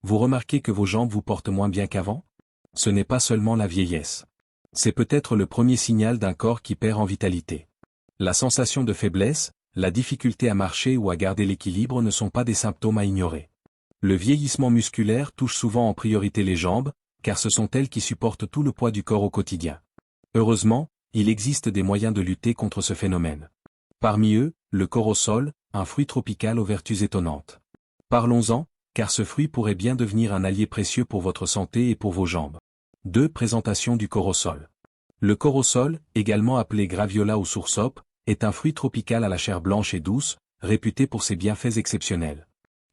Vous remarquez que vos jambes vous portent moins bien qu'avant? Ce n'est pas seulement la vieillesse. C'est peut-être le premier signal d'un corps qui perd en vitalité. La sensation de faiblesse, la difficulté à marcher ou à garder l'équilibre ne sont pas des symptômes à ignorer. Le vieillissement musculaire touche souvent en priorité les jambes, car ce sont elles qui supportent tout le poids du corps au quotidien. Heureusement, il existe des moyens de lutter contre ce phénomène. Parmi eux, le corosol, un fruit tropical aux vertus étonnantes. Parlons-en, car ce fruit pourrait bien devenir un allié précieux pour votre santé et pour vos jambes. 2. Présentation du corosol. Le corosol, également appelé graviola ou soursop, est un fruit tropical à la chair blanche et douce, réputé pour ses bienfaits exceptionnels.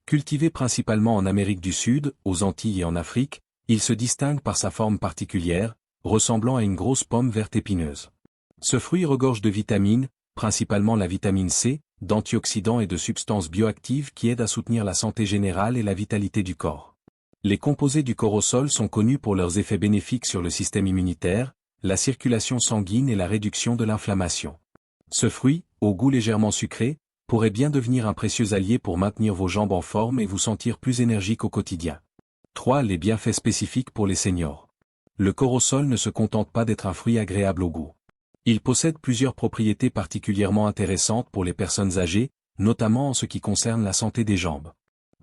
Cultivé principalement en Amérique du Sud, aux Antilles et en Afrique, il se distingue par sa forme particulière, ressemblant à une grosse pomme verte épineuse. Ce fruit regorge de vitamines, principalement la vitamine C, d'antioxydants et de substances bioactives qui aident à soutenir la santé générale et la vitalité du corps. Les composés du corosol sont connus pour leurs effets bénéfiques sur le système immunitaire, la circulation sanguine et la réduction de l'inflammation. Ce fruit, au goût légèrement sucré, pourrait bien devenir un précieux allié pour maintenir vos jambes en forme et vous sentir plus énergique au quotidien. 3. Les bienfaits spécifiques pour les seniors. Le corosol ne se contente pas d'être un fruit agréable au goût. Il possède plusieurs propriétés particulièrement intéressantes pour les personnes âgées, notamment en ce qui concerne la santé des jambes.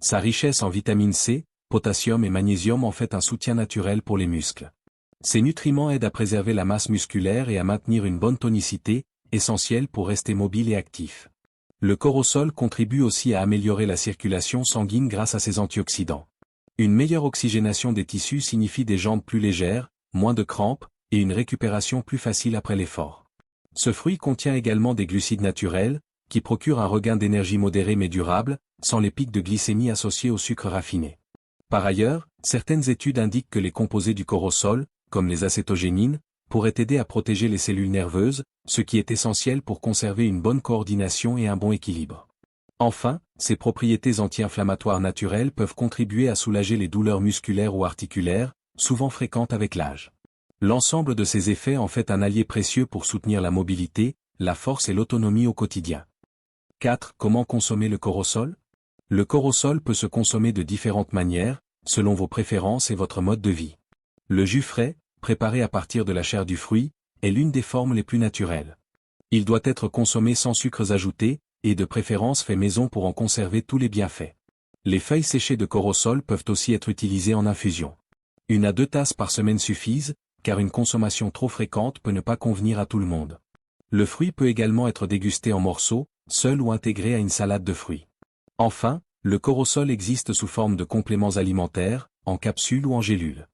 Sa richesse en vitamine C, potassium et magnésium en fait un soutien naturel pour les muscles. Ces nutriments aident à préserver la masse musculaire et à maintenir une bonne tonicité, essentielle pour rester mobile et actif. Le corosol contribue aussi à améliorer la circulation sanguine grâce à ses antioxydants. Une meilleure oxygénation des tissus signifie des jambes plus légères, moins de crampes, et une récupération plus facile après l'effort. Ce fruit contient également des glucides naturels, qui procurent un regain d'énergie modéré mais durable, sans les pics de glycémie associés au sucre raffiné. Par ailleurs, certaines études indiquent que les composés du corosol, comme les acétogénines, pourraient aider à protéger les cellules nerveuses, ce qui est essentiel pour conserver une bonne coordination et un bon équilibre. Enfin, ces propriétés anti-inflammatoires naturelles peuvent contribuer à soulager les douleurs musculaires ou articulaires, souvent fréquentes avec l'âge. L'ensemble de ces effets en fait un allié précieux pour soutenir la mobilité, la force et l'autonomie au quotidien. 4. Comment consommer le corosol? Le corosol peut se consommer de différentes manières, selon vos préférences et votre mode de vie. Le jus frais, préparé à partir de la chair du fruit, est l'une des formes les plus naturelles. Il doit être consommé sans sucres ajoutés, et de préférence fait maison pour en conserver tous les bienfaits. Les feuilles séchées de corosol peuvent aussi être utilisées en infusion. 1 à 2 tasses par semaine suffisent, car une consommation trop fréquente peut ne pas convenir à tout le monde. Le fruit peut également être dégusté en morceaux, seul ou intégré à une salade de fruits. Enfin, le corosol existe sous forme de compléments alimentaires, en capsules ou en gélules.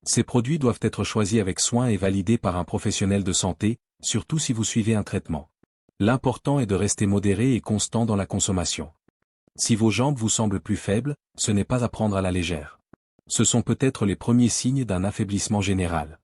Ces produits doivent être choisis avec soin et validés par un professionnel de santé, surtout si vous suivez un traitement. L'important est de rester modéré et constant dans la consommation. Si vos jambes vous semblent plus faibles, ce n'est pas à prendre à la légère. Ce sont peut-être les premiers signes d'un affaiblissement général.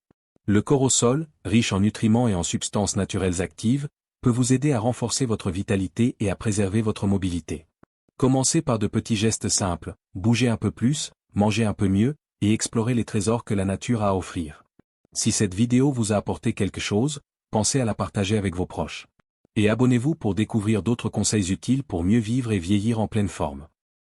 Le corosol, riche en nutriments et en substances naturelles actives, peut vous aider à renforcer votre vitalité et à préserver votre mobilité. Commencez par de petits gestes simples, bougez un peu plus, mangez un peu mieux, et explorez les trésors que la nature a à offrir. Si cette vidéo vous a apporté quelque chose, pensez à la partager avec vos proches. Et abonnez-vous pour découvrir d'autres conseils utiles pour mieux vivre et vieillir en pleine forme.